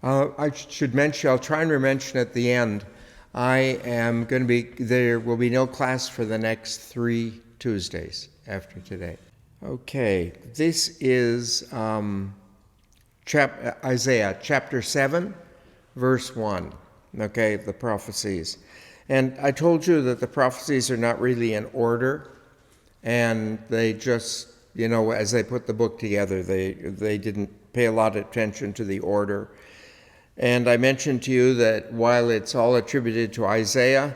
I should mention, I'll try and mention at the end, there will be no class for the next 3 Tuesdays after today. Okay, this is Isaiah chapter 7, verse 1, okay, the prophecies. And I told you that the prophecies are not really in order, and they just, as they put the book together, they didn't pay a lot of attention to the order. And I mentioned to you that while it's all attributed to Isaiah,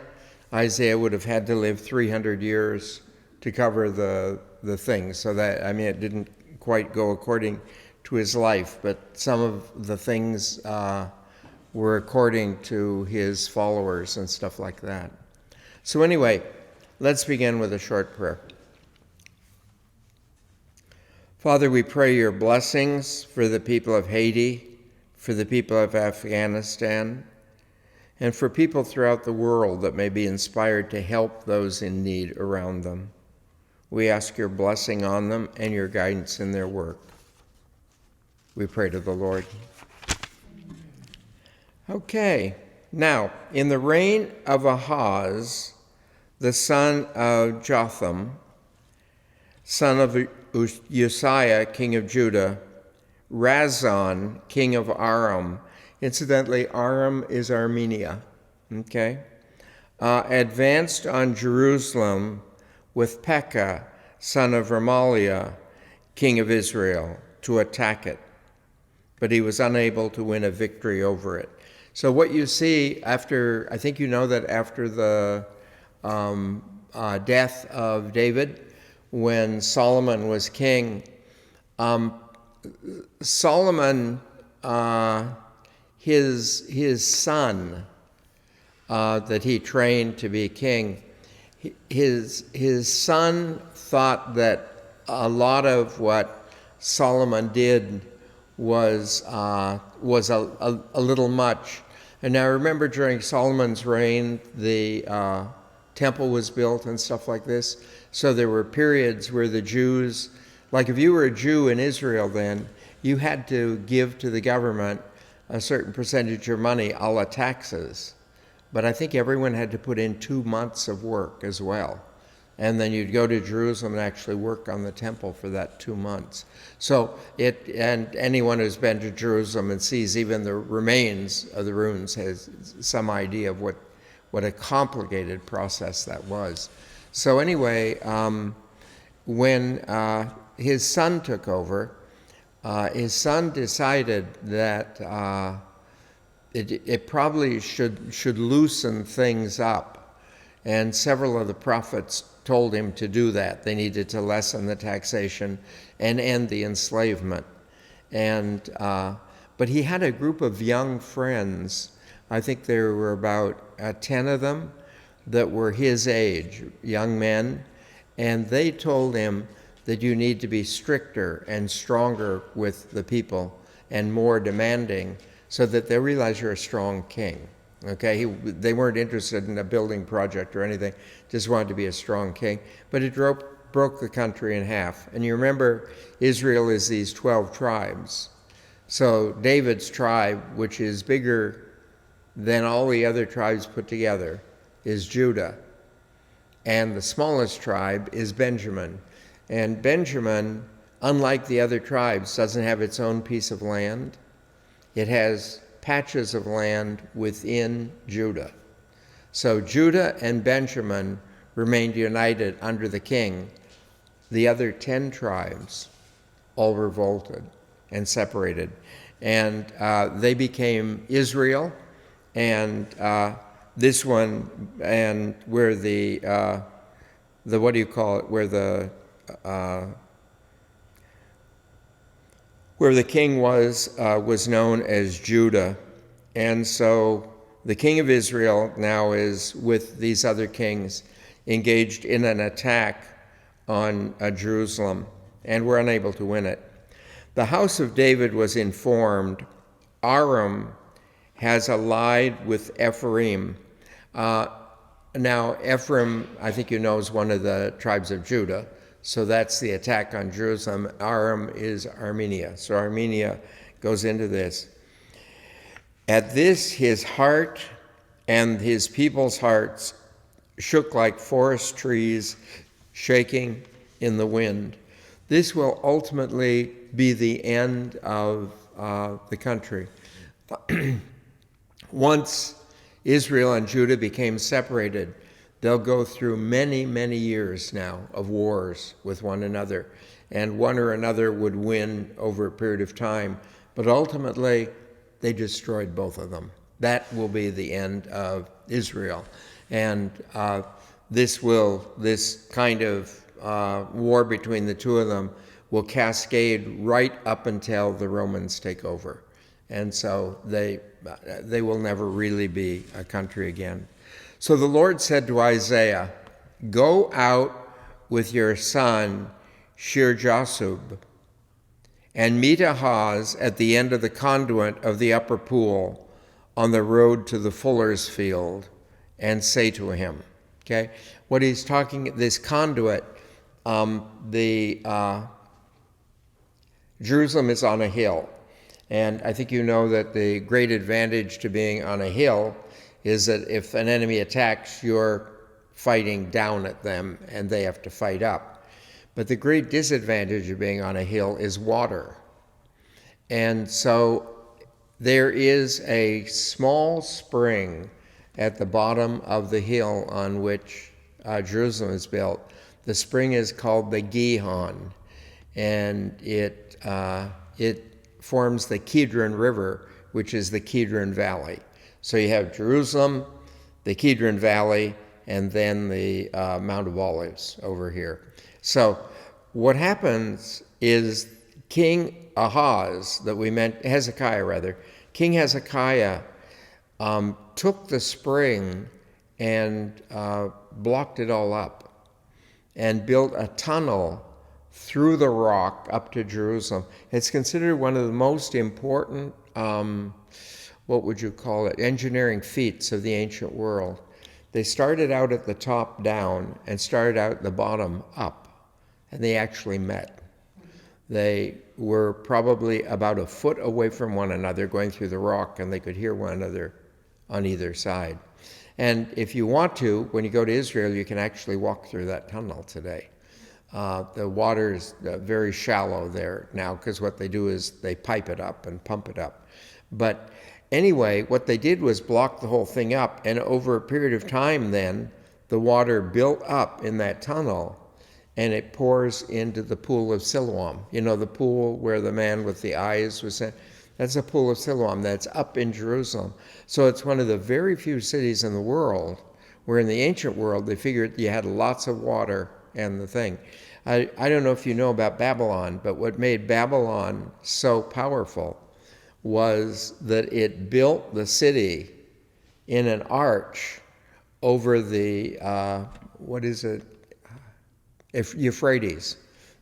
Isaiah would have had to live 300 years to cover the thing. So that, it didn't quite go according to his life, but some of the things were according to his followers and stuff like that. So anyway, let's begin with a short prayer. Father, we pray your blessings for the people of Haiti, for the people of Afghanistan, and for people throughout the world that may be inspired to help those in need around them. We ask your blessing on them and your guidance in their work. We pray to the Lord. Okay, now, in the reign of Ahaz, the son of Jotham, son of Uzziah, king of Judah, Razon, king of Aram. Incidentally, Aram is Armenia, okay? Advanced on Jerusalem with Pekah, son of Remaliah, king of Israel, to attack it. But he was unable to win a victory over it. So what you see after, I think you know that after the death of David, when Solomon was king, Solomon, his son that he trained to be king, his son thought that a lot of what Solomon did was a little much. And now remember, during Solomon's reign, the temple was built and stuff like this. So there were periods where the Jews, like if you were a Jew in Israel then, you had to give to the government a certain percentage of money, a la taxes. But I think everyone had to put in 2 months of work as well. And then you'd go to Jerusalem and actually work on the temple for that 2 months. So and anyone who's been to Jerusalem and sees even the remains of the ruins has some idea of what a complicated process that was. So anyway, when his son took over, his son decided that it probably should loosen things up. And several of the prophets told him to do that. They needed to lessen the taxation and end the enslavement. But he had a group of young friends. I think there were about 10 of them that were his age, young men, and they told him that you need to be stricter and stronger with the people and more demanding so that they realize you're a strong king. Okay, they weren't interested in a building project or anything, just wanted to be a strong king. But it broke the country in half. And you remember, Israel is these 12 tribes. So David's tribe, which is bigger than all the other tribes put together, is Judah. And the smallest tribe is Benjamin. And Benjamin, unlike the other tribes, doesn't have its own piece of land. It has patches of land within Judah. So Judah and Benjamin remained united under the king. The other 10 tribes all revolted and separated. And they became Israel, and this one, and where the what do you call it, where the king was known as Judah. And so the king of Israel now is, with these other kings, engaged in an attack on Jerusalem, and were unable to win it. The house of David was informed. Aram has allied with Ephraim. Now, Ephraim, I think you know, is one of the tribes of Judah. So that's the attack on Jerusalem. Aram is Armenia. So Armenia goes into this. At this, his heart and his people's hearts shook like forest trees shaking in the wind. This will ultimately be the end of the country. Once Israel and Judah became separated, they'll go through many, many years now of wars with one another, and one or another would win over a period of time, but ultimately they destroyed both of them. That will be the end of Israel. And this kind of war between the two of them will cascade right up until the Romans take over. And so they will never really be a country again. So the Lord said to Isaiah, "Go out with your son Shir-Jashub, and meet Ahaz at the end of the conduit of the upper pool on the road to the fuller's field, and say to him," okay? What he's talking, this conduit, Jerusalem is on a hill. And I think you know that the great advantage to being on a hill is that if an enemy attacks, you're fighting down at them and they have to fight up. But the great disadvantage of being on a hill is water. And so there is a small spring at the bottom of the hill on which Jerusalem is built. The spring is called the Gihon, and it forms the Kidron River, which is the Kidron Valley. So you have Jerusalem, the Kidron Valley, and then the Mount of Olives over here. So what happens is King Ahaz, King Hezekiah took the spring and blocked it all up and built a tunnel through the rock up to Jerusalem. It's considered one of the most important, engineering feats of the ancient world. They started out at the top down and started out at the bottom up, and they actually met. They were probably about a foot away from one another going through the rock, and they could hear one another on either side. And if you want to, when you go to Israel, you can actually walk through that tunnel today. The water is very shallow there now, because what they do is they pipe it up and pump it up. But anyway, what they did was block the whole thing up, and over a period of time then, the water built up in that tunnel, and it pours into the pool of Siloam. You know, the pool where the man with the eyes was in? That's the pool of Siloam that's up in Jerusalem. So it's one of the very few cities in the world where in the ancient world they figured you had lots of water and the thing. I don't know if you know about Babylon, but what made Babylon so powerful was that it built the city in an arch over the, Euphrates.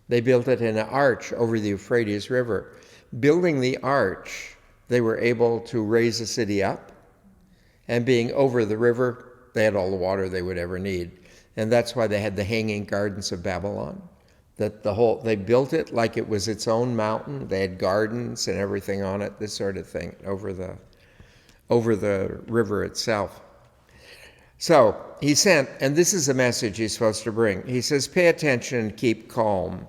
They built it in an arch over the Euphrates River. Building the arch, they were able to raise the city up, and being over the river, they had all the water they would ever need. And that's why they had the Hanging Gardens of Babylon. They built it like it was its own mountain. They had gardens and everything on it, this sort of thing, over the river itself. So he sent, and this is a message he's supposed to bring. He says, "Pay attention and keep calm.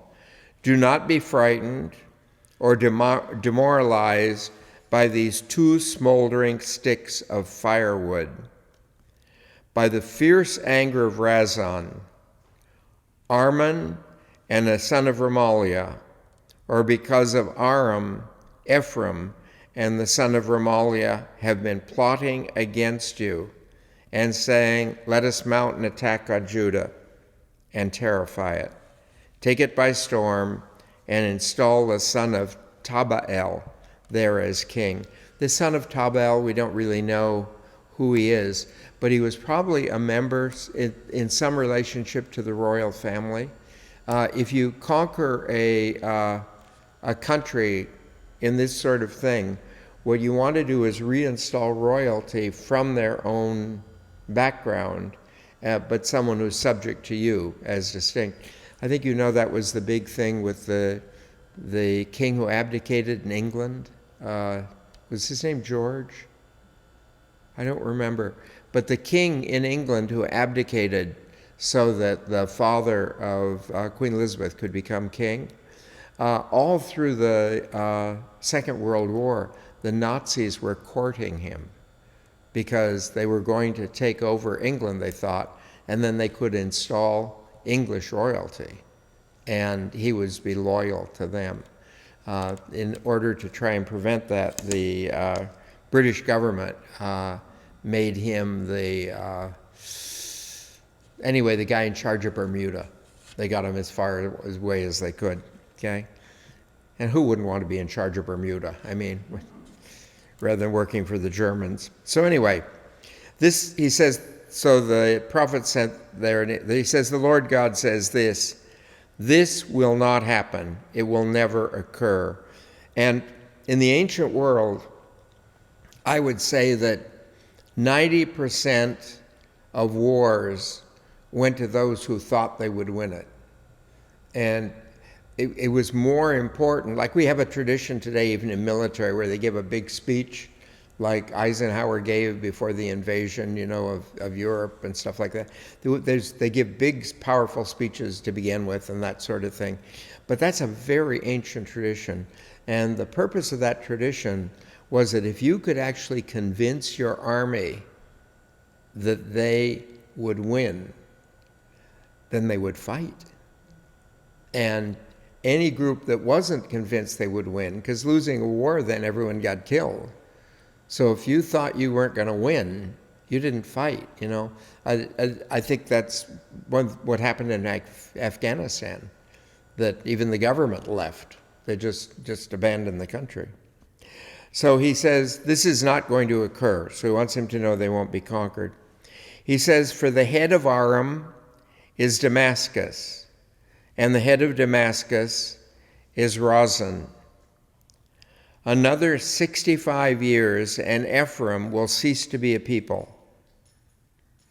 Do not be frightened or demoralized by these two smoldering sticks of firewood, by the fierce anger of Razan, Arman, and the son of Remaliah, or because of Aram, Ephraim, and the son of Remaliah have been plotting against you and saying, 'Let us mount an attack on Judah and terrify it. Take it by storm and install the son of Tabael there as king.'" The son of Tabael, we don't really know who he is, but he was probably a member in some relationship to the royal family. If you conquer a country in this sort of thing, what you want to do is reinstall royalty from their own background, but someone who's subject to you as distinct. I think you know that was the big thing with the king who abdicated in England. Was his name George? I don't remember. But the king in England who abdicated so that the father of Queen Elizabeth could become king, all through the Second World War, the Nazis were courting him because they were going to take over England, they thought, and then they could install English royalty, and he would be loyal to them. In order to try and prevent that, the British government made him the guy in charge of Bermuda. They got him as far away as they could, okay? And who wouldn't want to be in charge of Bermuda? I mean, rather than working for the Germans. So anyway, this, he says, so the prophet sent there, and he says, the Lord God says this will not happen. It will never occur. And in the ancient world, I would say that 90% of wars went to those who thought they would win it. And it was more important, like we have a tradition today, even in military, where they give a big speech, like Eisenhower gave before the invasion, of Europe and stuff like that. They give big, powerful speeches to begin with and that sort of thing. But that's a very ancient tradition. And the purpose of that tradition was that if you could actually convince your army that they would win, then they would fight. And any group that wasn't convinced they would win, because losing a war, then everyone got killed. So if you thought you weren't going to win, you didn't fight, I think that's what happened in Afghanistan, that even the government left. They just abandoned the country. So he says, this is not going to occur. So he wants him to know they won't be conquered. He says, for the head of Aram is Damascus, and the head of Damascus is Rezin. Another 65 years, and Ephraim will cease to be a people.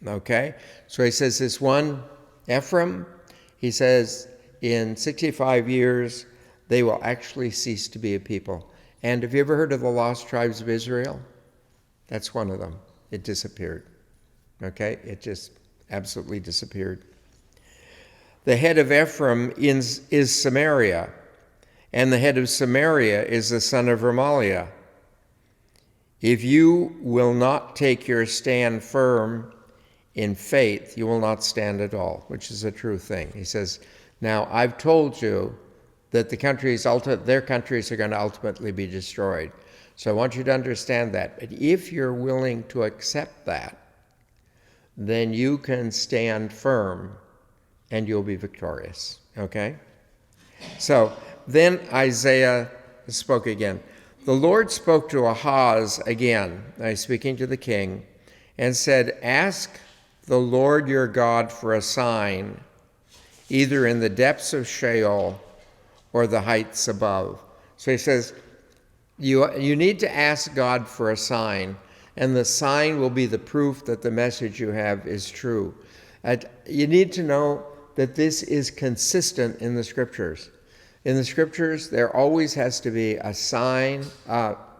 Okay? So he says this one, Ephraim, he says, in 65 years, they will actually cease to be a people. And have you ever heard of the lost tribes of Israel? That's one of them. It disappeared. Okay? It just absolutely disappeared. The head of Ephraim is Samaria, and the head of Samaria is the son of Remaliah. If you will not take your stand firm in faith, you will not stand at all, which is a true thing. He says, now I've told you that their countries are going to ultimately be destroyed. So I want you to understand that. But if you're willing to accept that, then you can stand firm and you'll be victorious, okay? So then Isaiah spoke again. The Lord spoke to Ahaz again, speaking to the king, and said, ask the Lord your God for a sign, either in the depths of Sheol or the heights above. So he says, you need to ask God for a sign, and the sign will be the proof that the message you have is true. You need to know that this is consistent in the Scriptures. In the Scriptures, there always has to be a sign,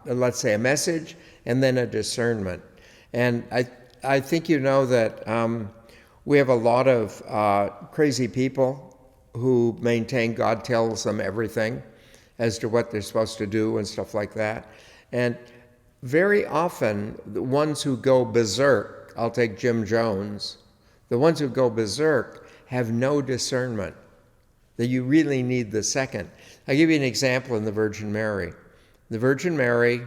let's say a message, and then a discernment. And I think you know that we have a lot of crazy people who maintain God tells them everything as to what they're supposed to do and stuff like that. And very often, the ones who go berserk, I'll take Jim Jones, the ones who go berserk have no discernment, that you really need the second. I'll give you an example in the Virgin Mary. The Virgin Mary,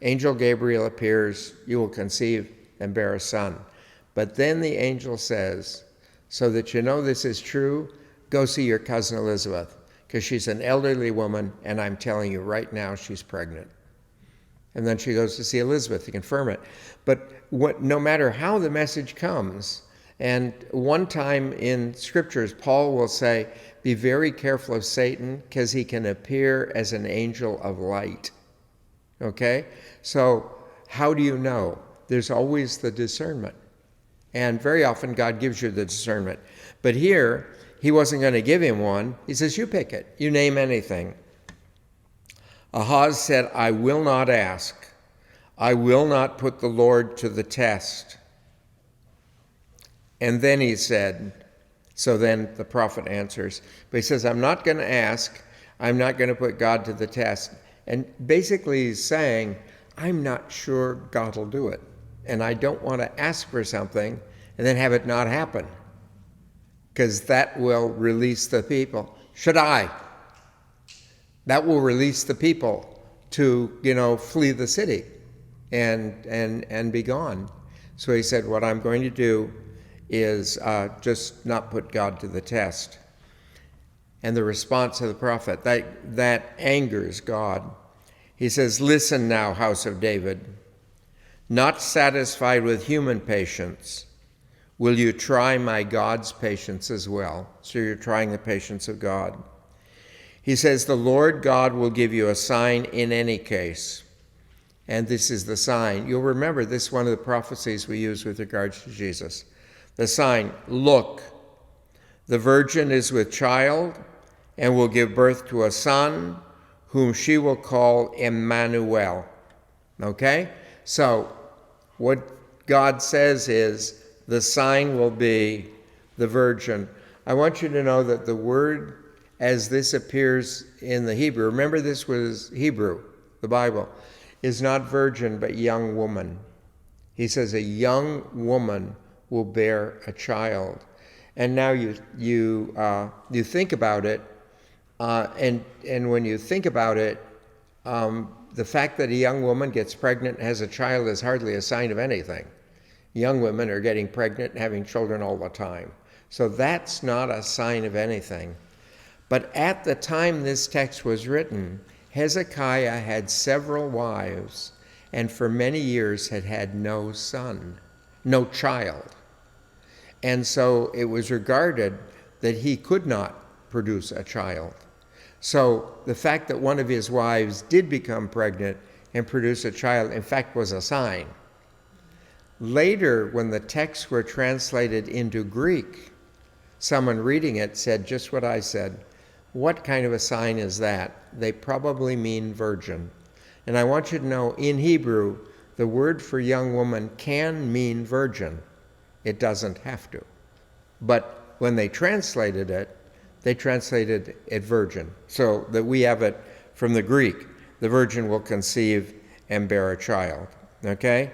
Angel Gabriel appears, you will conceive and bear a son. But then the angel says, so that you know this is true, go see your cousin Elizabeth, because she's an elderly woman, and I'm telling you right now she's pregnant. And then she goes to see Elizabeth to confirm it. But no matter how the message comes, and one time in Scriptures, Paul will say, be very careful of Satan, because he can appear as an angel of light. Okay? So how do you know? There's always the discernment. And very often God gives you the discernment. But here, he wasn't going to give him one. He says, you pick it. You name anything. Ahaz said, I will not ask. I will not put the Lord to the test. And then he said, so then the prophet answers, but he says, I'm not going to ask, I'm not going to put God to the test. And basically he's saying, I'm not sure God will do it. And I don't want to ask for something and then have it not happen, because that will release the people. That will release the people to, flee the city and be gone. So he said, what I'm going to do is just not put God to the test. And the response of the prophet, that angers God. He says, listen now, house of David, not satisfied with human patience, will you try my God's patience as well? So you're trying the patience of God. He says, the Lord God will give you a sign in any case. And this is the sign. You'll remember this is one of the prophecies we use with regards to Jesus. The sign, look, the virgin is with child and will give birth to a son whom she will call Emmanuel. Okay? So what God says is the sign will be the virgin. I want you to know that the word as this appears in the Hebrew, remember this was Hebrew, the Bible, is not virgin but young woman. He says a young woman will bear a child. And now you think about it, and when you think about it, the fact that a young woman gets pregnant and has a child is hardly a sign of anything. Young women are getting pregnant and having children all the time. So that's not a sign of anything. But at the time this text was written, Hezekiah had several wives, and for many years had had no son, no child. And so it was regarded that he could not produce a child. So the fact that one of his wives did become pregnant and produce a child, in fact, was a sign. Later, when the texts were translated into Greek, someone reading it said just what I said. What kind of a sign is that? They probably mean virgin. And I want you to know, in Hebrew, the word for young woman can mean virgin. It doesn't have to. But when they translated it virgin. So that we have it from the Greek. The virgin will conceive and bear a child. Okay?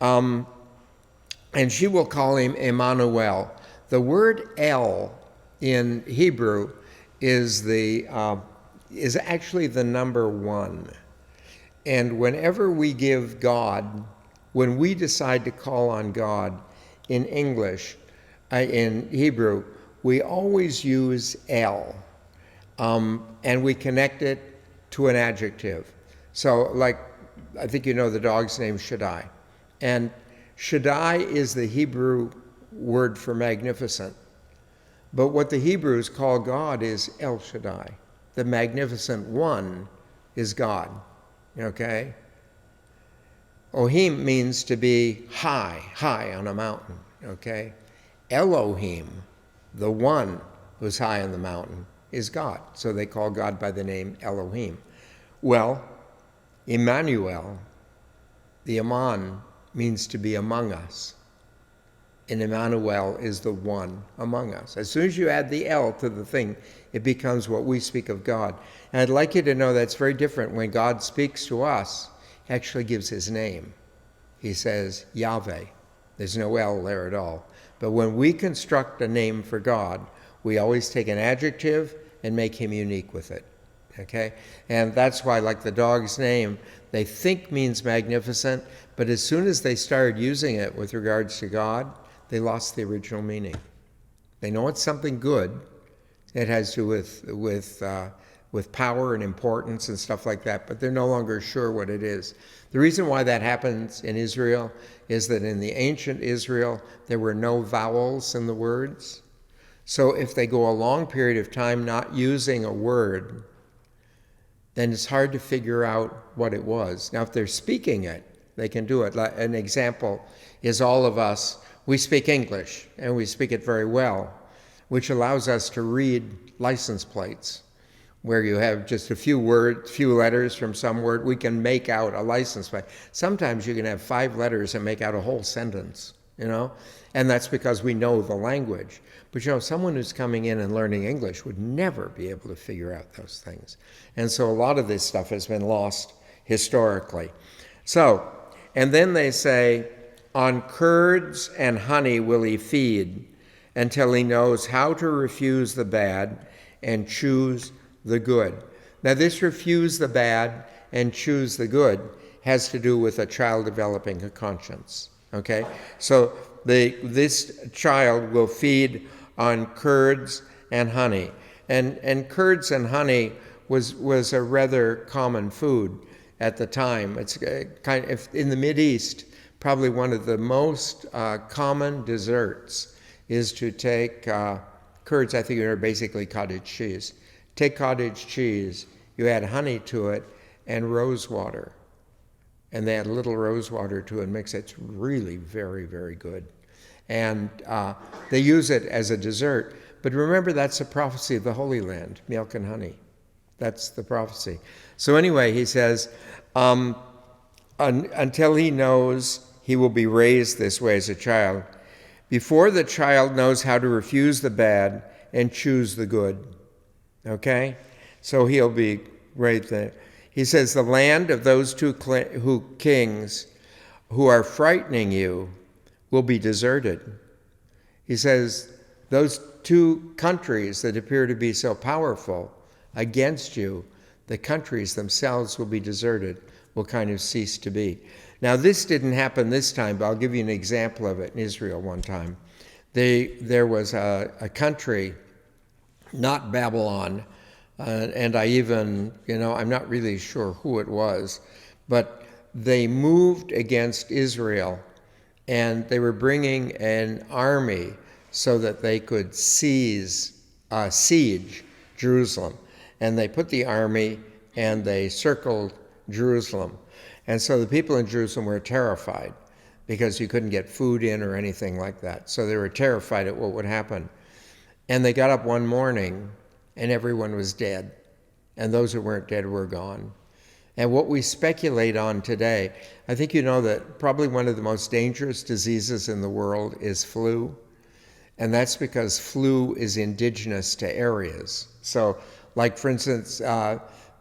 And she will call him Emmanuel. The word El in Hebrew is actually the number 1. And whenever we give God, when we decide to call on God in English, in Hebrew, we always use El, and we connect it to an adjective. So, like, I think you know the dog's name Shaddai. And Shaddai is the Hebrew word for magnificent. But what the Hebrews call God is El Shaddai. The magnificent one is God. Okay? Ohim means to be high on a mountain. Okay? Elohim, the one who's high on the mountain, is God. So they call God by the name Elohim. Well, Emmanuel, the Aman, means to be among us. And Emmanuel is the one among us. As soon as you add the El to the thing, it becomes what we speak of God. And I'd like you to know that's very different. When God speaks to us, he actually gives his name. He says Yahweh. There's no El there at all. But when we construct a name for God, we always take an adjective and make him unique with it. Okay? And that's why, like the dog's name, they think means magnificent, but as soon as they started using it with regards to God, they lost the original meaning. They know it's something good. It has to do with power and importance and stuff like that, but they're no longer sure what it is. The reason why that happens in Israel is that in the ancient Israel, there were no vowels in the words. So if they go a long period of time not using a word, then it's hard to figure out what it was. Now, if they're speaking it, they can do it. An example is all of us, we speak English, and we speak it very well, which allows us to read license plates. where you have just a few words, few letters from some word, we can make out a license plate. Sometimes you can have 5 letters and make out a whole sentence, and that's because we know the language. But someone who's coming in and learning English would never be able to figure out those things. And so a lot of this stuff has been lost historically. So, and then they say, on curds and honey will he feed until he knows how to refuse the bad and choose the good. Now, this refuse the bad and choose the good has to do with a child developing a conscience, okay? So this child will feed on curds and honey. And curds and honey was a rather common food at the time. It's kind of, in the Mideast, probably one of the most common desserts is to take curds. I think are basically cottage cheese. Take cottage cheese, you add honey to it, and rose water. And they add a little rose water to it and mix it. It's really very, very good. And they use it as a dessert. But remember, that's a prophecy of the Holy Land, milk and honey. That's the prophecy. So anyway, he says, until he knows he will be raised this way as a child, before the child knows how to refuse the bad and choose the good. Okay? So he'll be right there. He says, the land of those two kings who are frightening you will be deserted. He says, those 2 countries that appear to be so powerful against you, the countries themselves will be deserted, will kind of cease to be. Now, this didn't happen this time, but I'll give you an example of it in Israel one time. There was a country, not Babylon, and I even, I'm not really sure who it was, but they moved against Israel, and they were bringing an army so that they could siege Jerusalem. And they put the army and they circled Jerusalem. And so the people in Jerusalem were terrified because you couldn't get food in or anything like that. So they were terrified at what would happen. And they got up one morning and everyone was dead. And those who weren't dead were gone. And what we speculate on today, I think you know that probably one of the most dangerous diseases in the world is flu. And that's because flu is indigenous to areas. So, like for instance,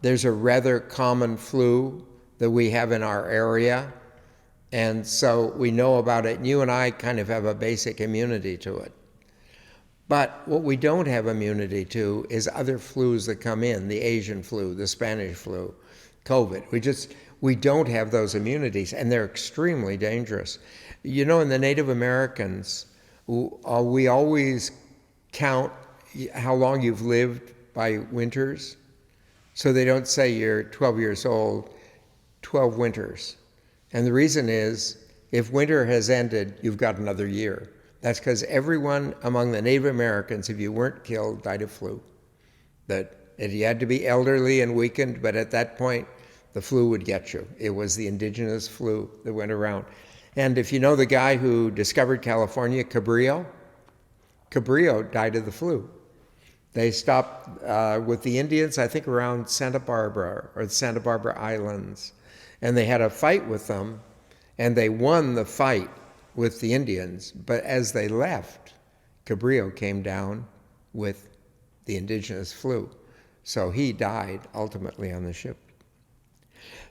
there's a rather common flu that we have in our area. And so we know about it. And you and I kind of have a basic immunity to it. But what we don't have immunity to is other flus that come in, the Asian flu, the Spanish flu, COVID. We don't have those immunities, and they're extremely dangerous. In the Native Americans, we always count how long you've lived by winters. So they don't say you're 12 years old, 12 winters. And the reason is, if winter has ended, you've got another year. That's because everyone among the Native Americans, if you weren't killed, died of flu. That you had to be elderly and weakened, but at that point, the flu would get you. It was the indigenous flu that went around. And if you know the guy who discovered California, Cabrillo died of the flu. They stopped with the Indians, I think around Santa Barbara or the Santa Barbara Islands. And they had a fight with them, and they won the fight with the Indians. But as they left, Cabrillo came down with the indigenous flu. So he died ultimately on the ship.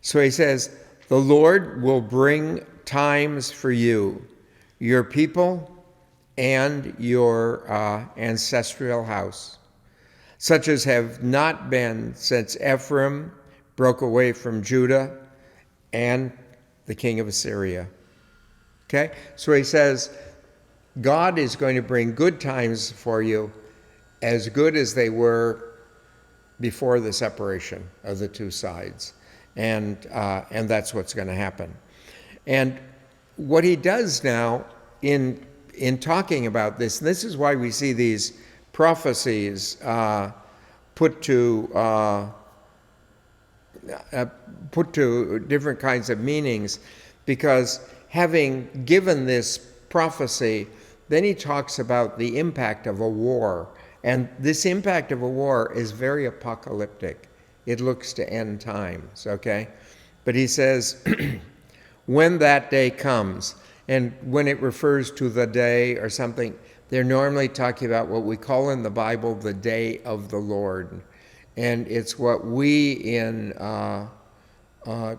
So he says, the Lord will bring times for you, your people, and your ancestral house, such as have not been since Ephraim broke away from Judah and the king of Assyria. Okay? So he says, God is going to bring good times for you, as good as they were before the separation of the two sides. And that's what's going to happen. And what he does now in talking about this, and this is why we see these prophecies put to different kinds of meanings, because having given this prophecy, then he talks about the impact of a war And this impact of a war is very apocalyptic. It looks to end times, okay? But he says, when that day comes, and when it refers to the day or something, they're normally talking about what we call in the Bible the day of the Lord. And it's what we in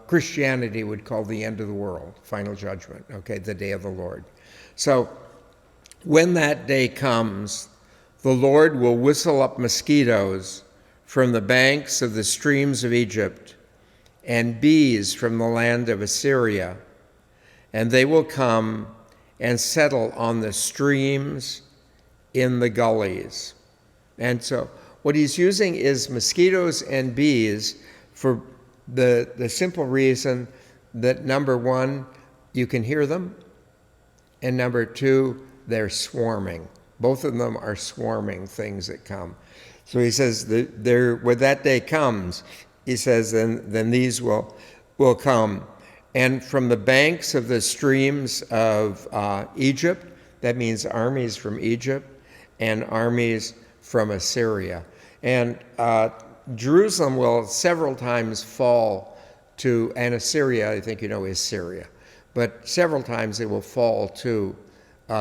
Christianity would call the end of the world, final judgment, okay, the day of the Lord. So when that day comes, the Lord will whistle up mosquitoes from the banks of the streams of Egypt and bees from the land of Assyria, and they will come and settle on the streams in the gullies. And so what he's using is mosquitoes and bees for the simple reason that, number one, you can hear them, and number two, they're swarming. Both of them are swarming things that come. So he says that when that day comes, he says, then these will come. And from the banks of the streams of Egypt, that means armies from Egypt and armies from Assyria. And Jerusalem will several times fall to, and Assyria, I think you know, is Syria, but several times it will fall to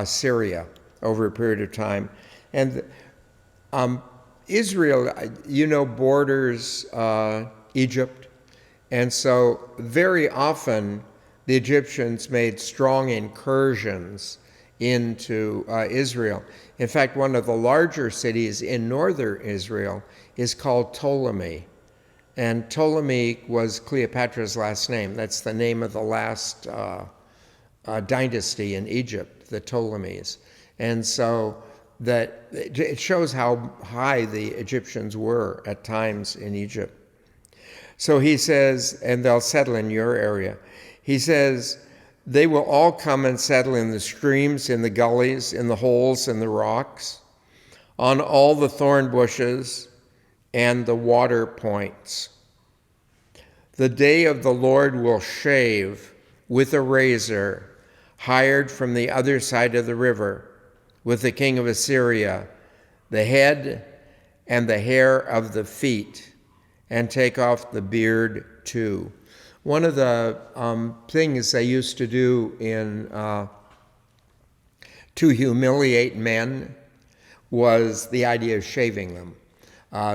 Syria over a period of time. And Israel, you know, borders Egypt. And so very often the Egyptians made strong incursions into Israel. In fact, one of the larger cities in northern Israel is called Ptolemy. And Ptolemy was Cleopatra's last name. That's the name of the last dynasty in Egypt, the Ptolemies. And so that it shows how high the Egyptians were at times in Egypt. So he says, and they'll settle in your area. He says, they will all come and settle in the streams, in the gullies, in the holes, in the rocks, on all the thorn bushes and the water points. The day of the Lord will shave with a razor hired from the other side of the river, with the king of Assyria, the head and the hair of the feet, and take off the beard too. One of the things they used to do to humiliate men was the idea of shaving them.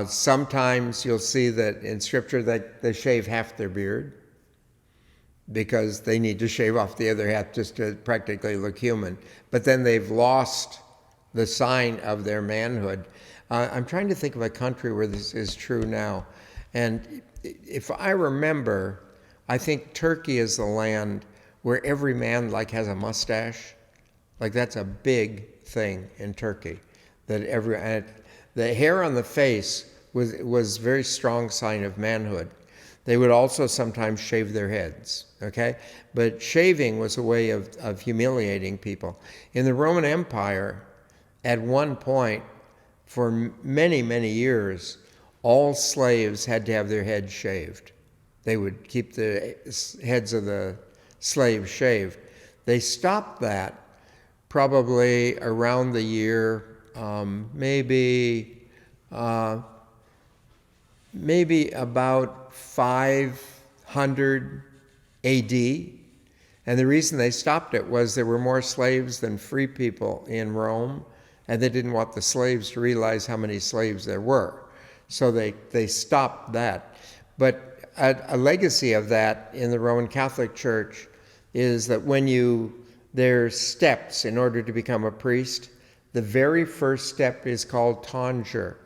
Sometimes you'll see that in Scripture that they shave half their beard because they need to shave off the other half just to practically look human. But then they've lost the sign of their manhood. I'm trying to think of a country where this is true now. And if I remember, I think Turkey is the land where every man has a mustache. That's a big thing in Turkey. That the hair on the face was very strong sign of manhood. They would also sometimes shave their heads, okay? But shaving was a way of humiliating people. In the Roman Empire, at one point, for many, many years, all slaves had to have their heads shaved. They would keep the heads of the slaves shaved. They stopped that probably around the year maybe about 500 AD. And the reason they stopped it was there were more slaves than free people in Rome, and they didn't want the slaves to realize how many slaves there were. So they stopped that. But a legacy of that in the Roman Catholic Church is that there's steps in order to become a priest. The very first step is called tonsure,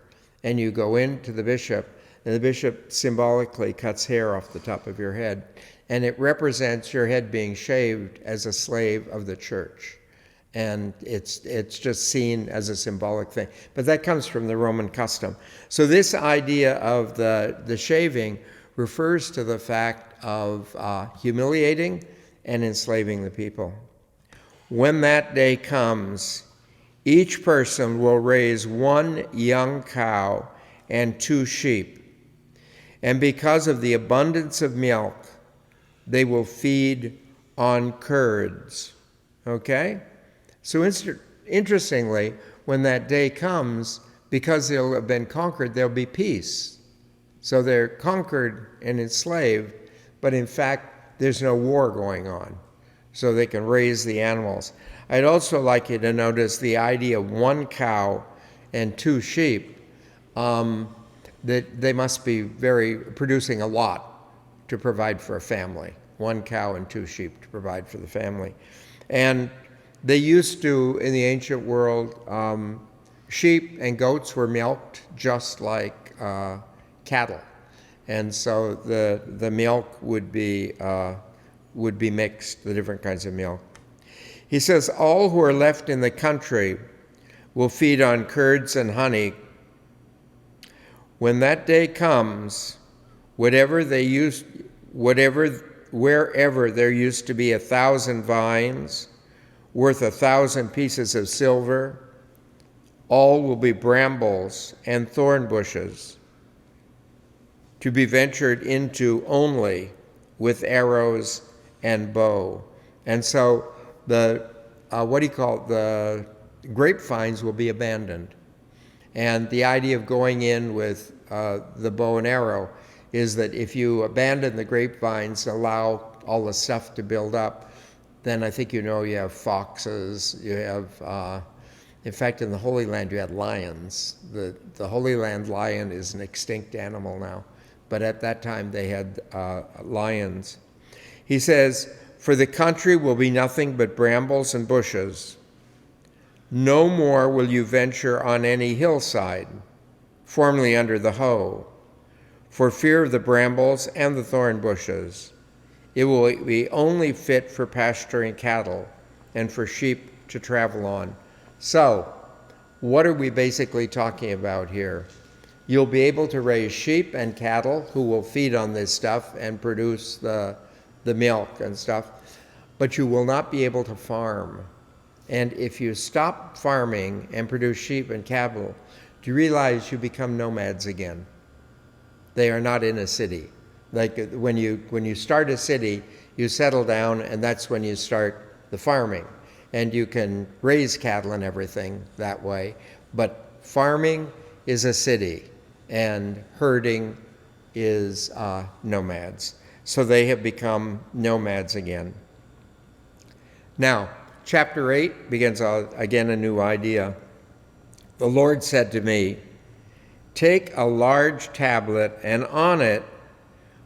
and you go into the bishop, and the bishop symbolically cuts hair off the top of your head, and it represents your head being shaved as a slave of the church. And it's just seen as a symbolic thing. But that comes from the Roman custom. So this idea of the shaving refers to the fact of humiliating and enslaving the people. When that day comes, each person will raise one young cow and 2 sheep. And because of the abundance of milk, they will feed on curds. Okay? So interestingly, when that day comes, because they'll have been conquered, there'll be peace. So they're conquered and enslaved, but in fact, there's no war going on. So they can raise the animals. I'd also like you to notice the idea of 1 cow and 2 sheep, that they must be producing a lot to provide for a family. 1 cow and 2 sheep to provide for the family. And they used to, in the ancient world, sheep and goats were milked just like cattle. And so the milk would be mixed, the different kinds of milk. He says, all who are left in the country will feed on curds and honey. When that day comes, wherever there used to be 1,000 vines worth 1,000 pieces of silver, all will be brambles and thorn bushes, to be ventured into only with arrows and bow. And so the grapevines will be abandoned. And the idea of going in with the bow and arrow is that if you abandon the grapevines, allow all the stuff to build up, then I think you have foxes, you have, in fact, in the Holy Land, you had lions. The Holy Land lion is an extinct animal now, but at that time they had lions. He says, for the country will be nothing but brambles and bushes. No more will you venture on any hillside, formerly under the hoe, for fear of the brambles and the thorn bushes. It will be only fit for pasturing cattle and for sheep to travel on. So, what are we basically talking about here? You'll be able to raise sheep and cattle who will feed on this stuff and produce the milk and stuff, but you will not be able to farm. And if you stop farming and produce sheep and cattle, do you realize you become nomads again? They are not in a city. Like when you start a city, you settle down, and that's when you start the farming. And you can raise cattle and everything that way. But farming is a city, and herding is nomads. So they have become nomads again. Now, chapter 8 begins again a new idea. The Lord said to me, take a large tablet, and on it,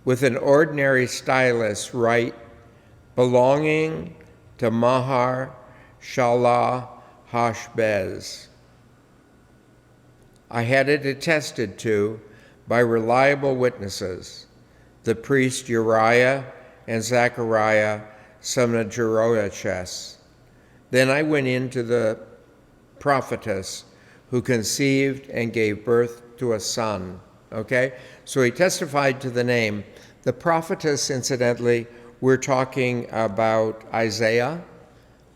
with an ordinary stylus, write, belonging to Mahar Shalah Hashbez. I had it attested to by reliable witnesses, the priest Uriah and Zechariah, son of Jeroaches. Then I went in to the prophetess who conceived and gave birth to a son. Okay? So he testified to the name. The prophetess, incidentally, we're talking about Isaiah.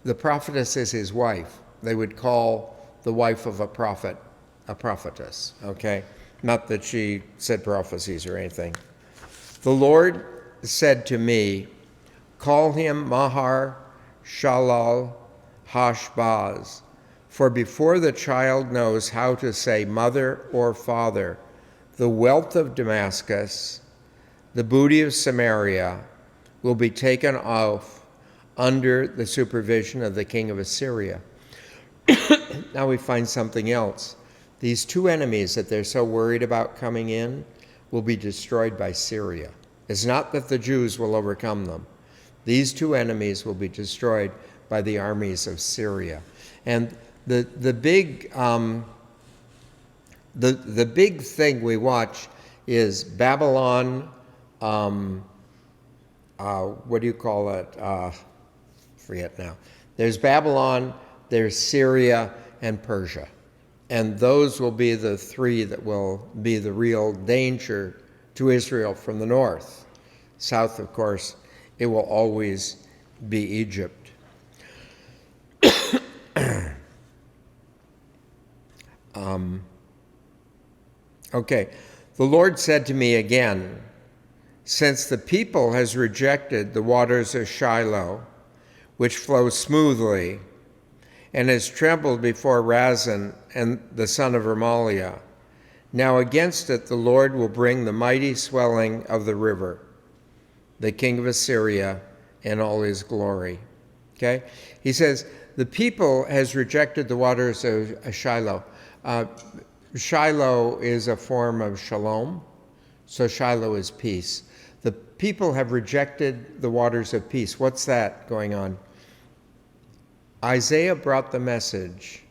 The prophetess is his wife. They would call the wife of a prophet a prophetess. Okay? Not that she said prophecies or anything. The Lord said to me, call him Mahar Shalal Hashbaz, for before the child knows how to say mother or father, the wealth of Damascus, the booty of Samaria, will be taken off under the supervision of the king of Assyria. Now we find something else. These two enemies that they're so worried about coming in will be destroyed by Syria. It's not that the Jews will overcome them. These two enemies will be destroyed by the armies of Syria. And the big thing we watch is Babylon. What do you call it? Forget now. There's Babylon, there's Syria, and Persia. And those will be the three that will be the real danger to Israel from the north. South, of course, it will always be Egypt. Okay, the Lord said to me again, since the people has rejected the waters of Shiloh, which flow smoothly, and has trembled before Razin and the son of Remaliah. Now against it the Lord will bring the mighty swelling of the river, the king of Assyria, and all his glory. Okay? He says, the people has rejected the waters of Shiloh. Shiloh is a form of shalom, so Shiloh is peace. The people have rejected the waters of peace. What's that going on? Isaiah brought the message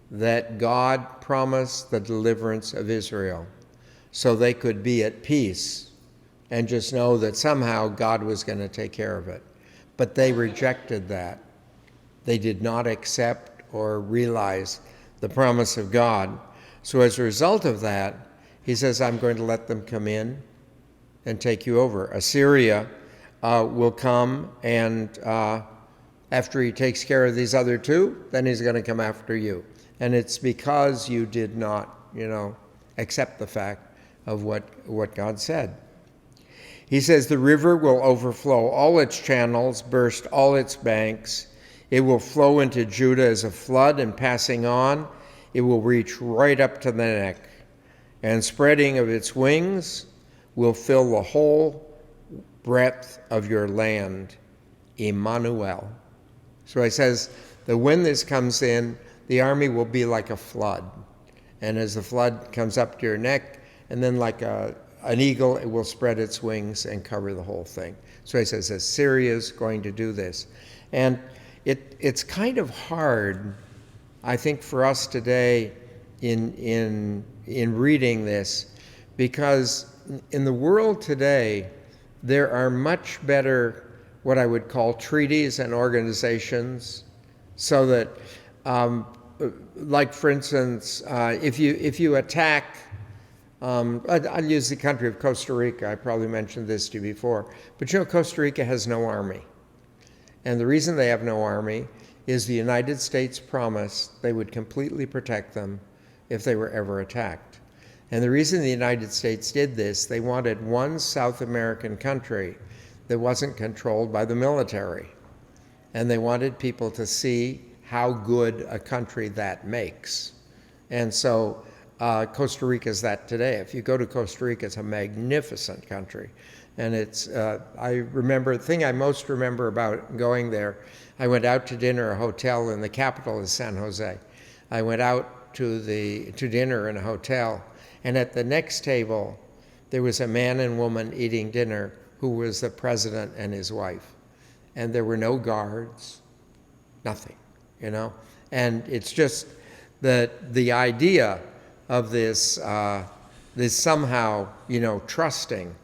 that God promised the deliverance of Israel so they could be at peace and just know that somehow God was going to take care of it. But they rejected that. They did not accept or realize the promise of God. So as a result of that, he says, I'm going to let them come in and take you over. Assyria will come, and after he takes care of these other two, then he's going to come after you. And it's because you did not, accept the fact of what God said. He says, the river will overflow all its channels, burst all its banks. It will flow into Judah as a flood, and passing on, it will reach right up to the neck. And spreading of its wings will fill the whole breadth of your land. Emmanuel. So he says that when this comes in, the army will be like a flood. And as the flood comes up to your neck, and then like an eagle, it will spread its wings and cover the whole thing. So he says Assyria is going to do this. And it's kind of hard, I think, for us today in reading this, because in the world today, there are much better, what I would call, treaties and organizations, so that, like for instance, if you attack, I'll use the country of Costa Rica. I probably mentioned this to you before, but Costa Rica has no army. And the reason they have no army is the United States promised they would completely protect them if they were ever attacked. And the reason the United States did this, they wanted one South American country that wasn't controlled by the military. And they wanted people to see how good a country that makes. And so Costa Rica is that today. If you go to Costa Rica, it's a magnificent country. And it's, the thing I most remember about going there, I went out to dinner at a hotel in the capital of San Jose. I went out to dinner in a hotel, and at the next table, there was a man and woman eating dinner who was the president and his wife. And there were no guards, nothing, And it's just that the idea of this somehow, trusting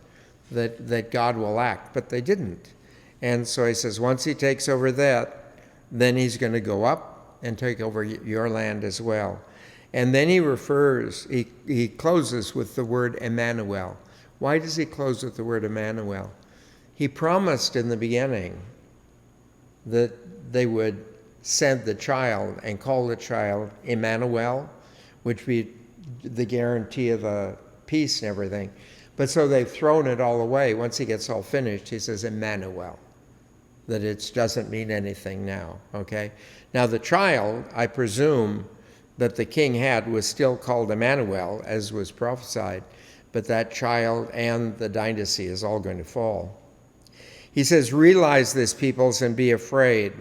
that God will act, but they didn't. And so he says, once he takes over that, then he's going to go up and take over your land as well. And then he closes with the word Emmanuel. Why does he close with the word Emmanuel? He promised in the beginning that they would send the child and call the child Emmanuel, which would be the guarantee of a peace and everything. But so they've thrown it all away. Once he gets all finished, he says Emmanuel, that it doesn't mean anything now, okay? Now the child, I presume, that the king had was still called Emmanuel, as was prophesied, but that child and the dynasty is all going to fall. He says, realize this, peoples, and be afraid.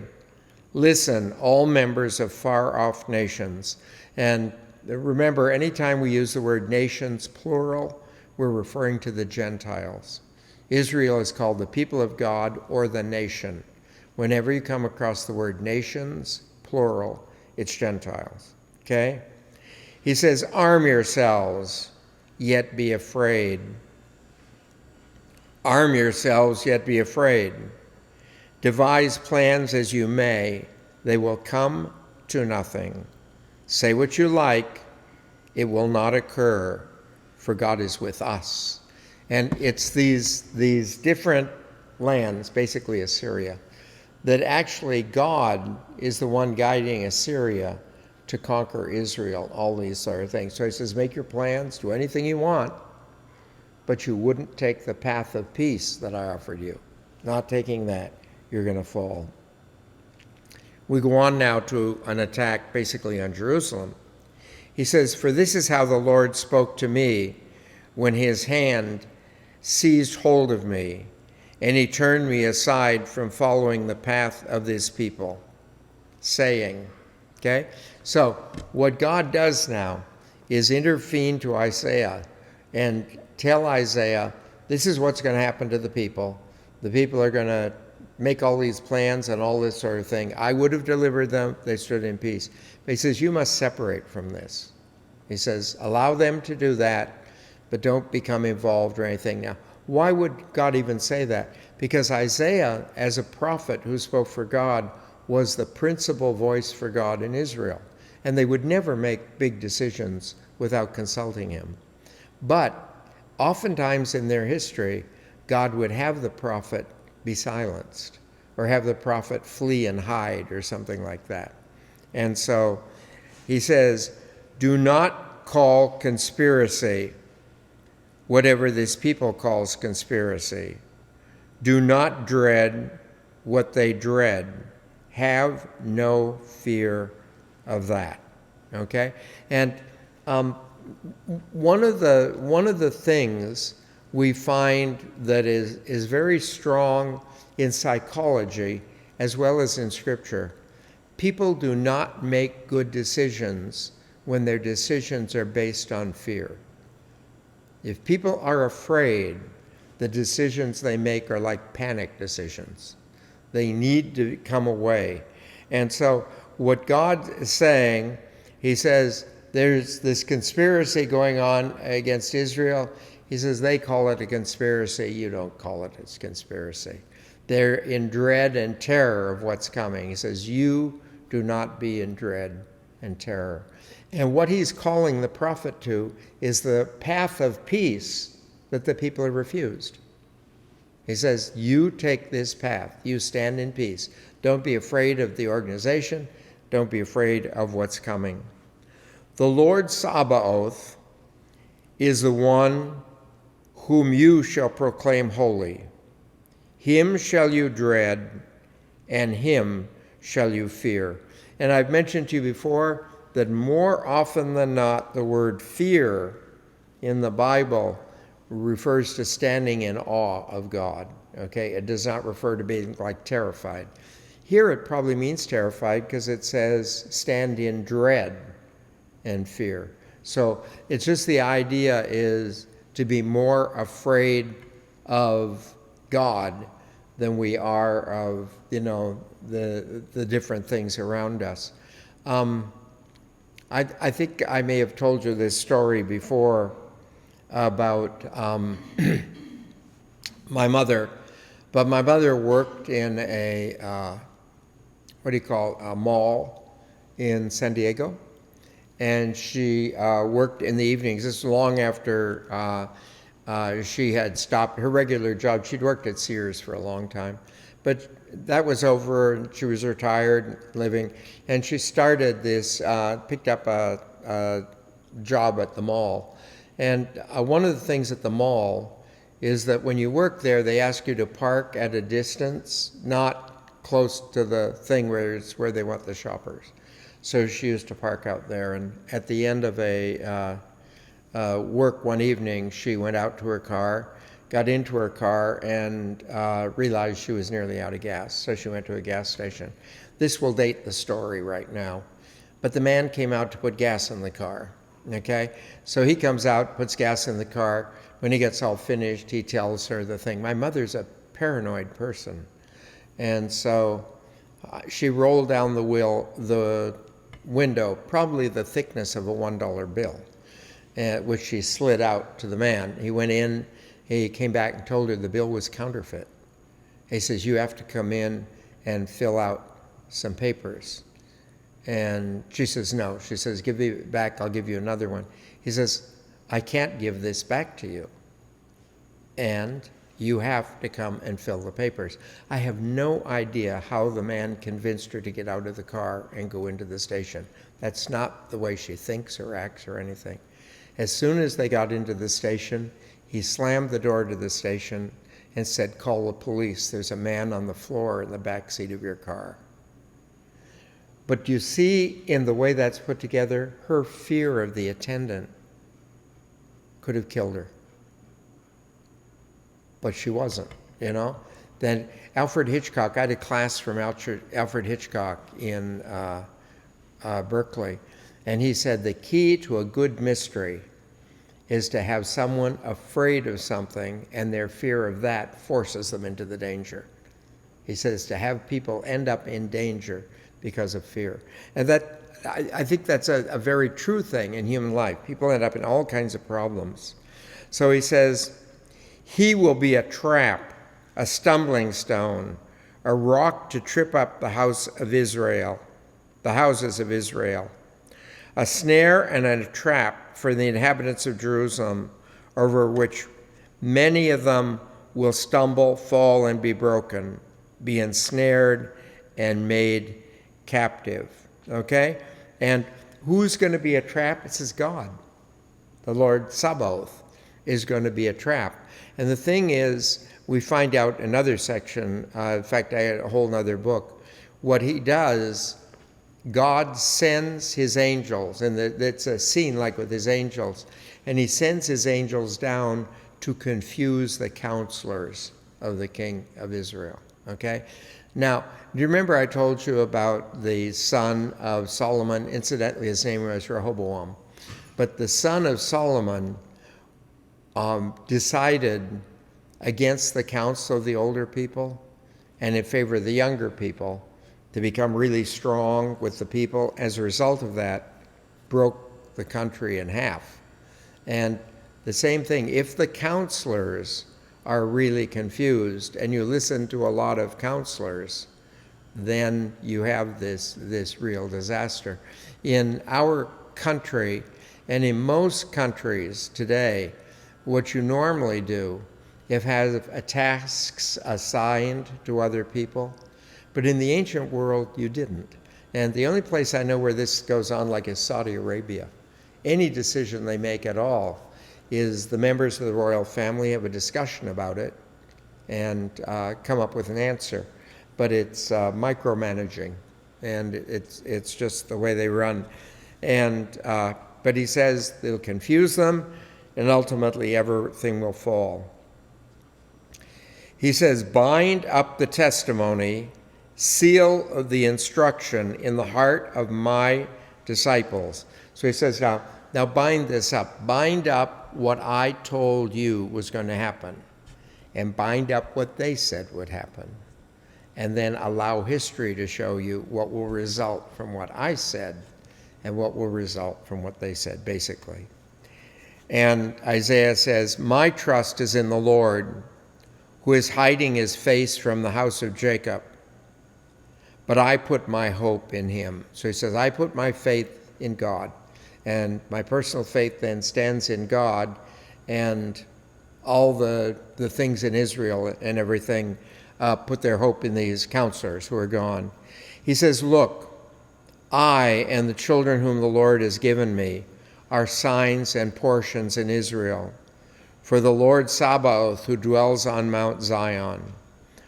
Listen, all members of far-off nations. And remember, anytime we use the word nations, plural, we're referring to the Gentiles. Israel is called the people of God or the nation. Whenever you come across the word nations, plural, it's Gentiles. Okay? He says, arm yourselves, yet be afraid. Arm yourselves, yet be afraid. Devise plans as you may, they will come to nothing. Say what you like, it will not occur, for God is with us. And it's these different lands, basically Assyria, that actually God is the one guiding Assyria to conquer Israel, all these sort of things. So he says, make your plans, do anything you want, but you wouldn't take the path of peace that I offered you. Not taking that, you're going to fall. We go on now to an attack basically on Jerusalem. He says, "For this is how the Lord spoke to me when his hand seized hold of me, and he turned me aside from following the path of this people, saying," okay? So what God does now is intervene to Isaiah and tell Isaiah, this is what's going to happen to the people. The people are going to make all these plans and all this sort of thing. I would have delivered them. They stood in peace. But he says, you must separate from this. He says, allow them to do that, but don't become involved or anything. Now, why would God even say that? Because Isaiah, as a prophet who spoke for God, was the principal voice for God in Israel. And they would never make big decisions without consulting him. But oftentimes in their history, God would have the prophet be silenced or have the prophet flee and hide or something like that. And so he says, do not call conspiracy whatever this people calls conspiracy. Do not dread what they dread. Have no fear of that. Okay? And one of the things we find that is very strong in psychology as well as in Scripture, people do not make good decisions when their decisions are based on fear. If people are afraid, the decisions they make are like panic decisions. They need to come away. And so what God is saying, he says, there's this conspiracy going on against Israel. He says, they call it a conspiracy. You don't call it a conspiracy. They're in dread and terror of what's coming. He says, you do not be in dread and terror. And what he's calling the prophet to is the path of peace that the people have refused. He says, you take this path. You stand in peace. Don't be afraid of the organization. Don't be afraid of what's coming. The Lord Sabaoth is the one whom you shall proclaim holy. Him shall you dread, and him shall you fear. And I've mentioned to you before that more often than not, the word fear in the Bible refers to standing in awe of God. Okay? It does not refer to being like terrified. Here it probably means terrified because it says stand in dread and fear. So it's just the idea is to be more afraid of God than we are of, the different things around us. I think I may have told you this story before about my mother, but my mother worked in a mall in San Diego, and she worked in the evenings. This was long after she had stopped her regular job. She'd worked at Sears for a long time, but that was over, and she was retired, living, and she started this, picked up a job at the mall. And one of the things at the mall is that when you work there, they ask you to park at a distance, not close to the thing where it's where they want the shoppers. So she used to park out there, and at the end of a work one evening, she went out to her car, got into her car, and realized she was nearly out of gas. So she went to a gas station. This will date the story right now. But the man came out to put gas in the car, okay? So he comes out, puts gas in the car. When he gets all finished, he tells her the thing. My mother's a paranoid person. And so she rolled down the window, probably the thickness of a $1 bill, which she slid out to the man. He went in. He came back and told her the bill was counterfeit. He says, you have to come in and fill out some papers. And she says, no. She says, give me back, I'll give you another one. He says, I can't give this back to you. And you have to come and fill the papers. I have no idea how the man convinced her to get out of the car and go into the station. That's not the way she thinks or acts or anything. As soon as they got into the station, he slammed the door to the station and said, call the police. There's a man on the floor in the back seat of your car. But you see in the way that's put together, her fear of the attendant could have killed her. But she wasn't, you know. Then Alfred Hitchcock, I had a class from Alfred Hitchcock in Berkeley, and he said the key to a good mystery is to have someone afraid of something, and their fear of that forces them into the danger. He says to have people end up in danger because of fear. And that, I think that's a very true thing in human life. People end up in all kinds of problems. So he says, he will be a trap, a stumbling stone, a rock to trip up the house of Israel, the houses of Israel, a snare and a trap for the inhabitants of Jerusalem, over which many of them will stumble, fall, and be broken, be ensnared and made captive. Okay? And who's going to be a trap? It says God. The Lord Sabaoth is going to be a trap. And the thing is, we find out another section, in fact, I had a whole other book, what he does, God sends his angels, and it's a scene like with his angels, and he sends his angels down to confuse the counselors of the king of Israel, okay? Now, do you remember I told you about the son of Solomon? Incidentally, his name was Rehoboam. But the son of Solomon decided against the counsel of the older people and in favor of the younger people to become really strong with the people. As a result of that, broke the country in half. And the same thing, if the counselors are really confused and you listen to a lot of counselors, then you have this real disaster. In our country and in most countries today, what you normally do, if have tasks assigned to other people, but in the ancient world, you didn't. And the only place I know where this goes on like is Saudi Arabia. Any decision they make at all is the members of the royal family have a discussion about it and come up with an answer. But it's micromanaging, and it's just the way they run. And but he says it'll confuse them, and ultimately everything will fall. He says, bind up the testimony, seal the instruction in the heart of my disciples. So he says, now bind this up. Bind up what I told you was going to happen, and bind up what they said would happen. And then allow history to show you what will result from what I said and what will result from what they said, basically. And Isaiah says, my trust is in the Lord, who is hiding his face from the house of Jacob. But I put my hope in him. So he says, I put my faith in God. And my personal faith then stands in God, and all the things in Israel and everything put their hope in these counselors who are gone. He says, look, I and the children whom the Lord has given me are signs and portions in Israel, for the Lord Sabaoth who dwells on Mount Zion.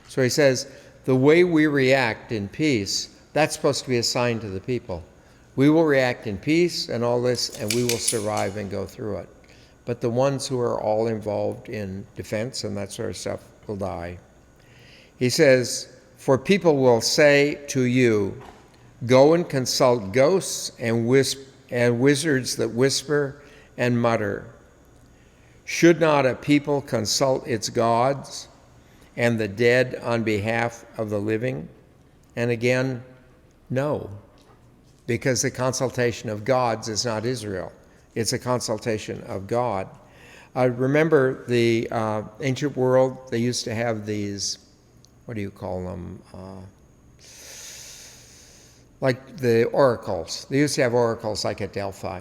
So he says, the way we react in peace, that's supposed to be a sign to the people. We will react in peace and all this, and we will survive and go through it. But the ones who are all involved in defense and that sort of stuff will die. He says, for people will say to you, go and consult ghosts and wizards that whisper and mutter. Should not a people consult its gods and the dead on behalf of the living? And again, no, because the consultation of gods is not Israel. It's a consultation of God. Remember the ancient world, they used to have these, what do you call them? Like the oracles. They used to have oracles like at Delphi.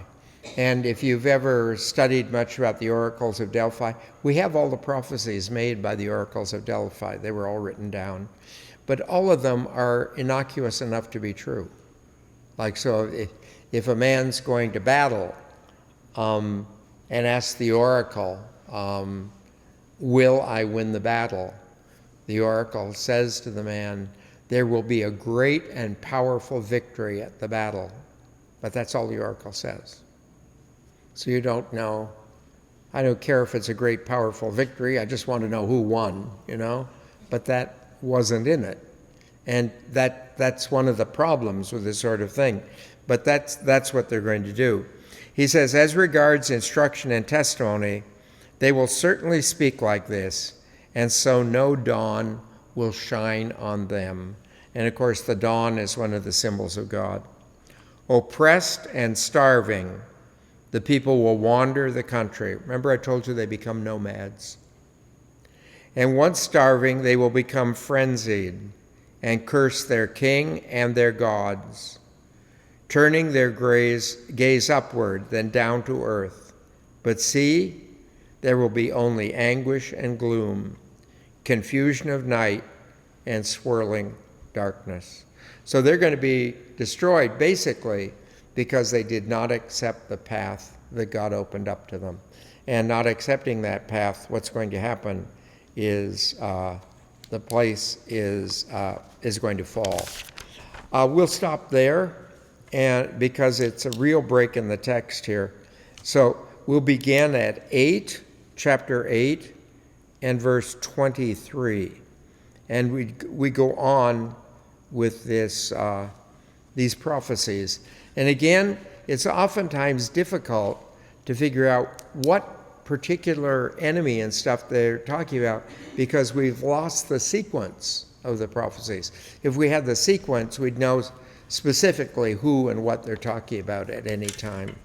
And if you've ever studied much about the oracles of Delphi, we have all the prophecies made by the oracles of Delphi. They were all written down. But all of them are innocuous enough to be true. Like, so if a man's going to battle and asks the oracle, will I win the battle? The oracle says to the man, there will be a great and powerful victory at the battle. But that's all the oracle says. So you don't know. I don't care if it's a great, powerful victory. I just want to know who won, But that wasn't in it. And that's one of the problems with this sort of thing. But that's what they're going to do. He says, as regards instruction and testimony, they will certainly speak like this, and so no dawn will shine on them. And of course, the dawn is one of the symbols of God. Oppressed and starving, the people will wander the country. Remember I told you they become nomads. And once starving, they will become frenzied and curse their king and their gods, turning their gaze upward, then down to earth. But see, there will be only anguish and gloom, confusion of night, and swirling darkness. So they're going to be destroyed, basically, because they did not accept the path that God opened up to them. And not accepting that path, what's going to happen is the place is going to fall. We'll stop there, and because it's a real break in the text here. So we'll begin at chapter 8, and verse 23. And we go on with these prophecies. And again, it's oftentimes difficult to figure out what particular enemy and stuff they're talking about because we've lost the sequence of the prophecies. If we had the sequence, we'd know specifically who and what they're talking about at any time.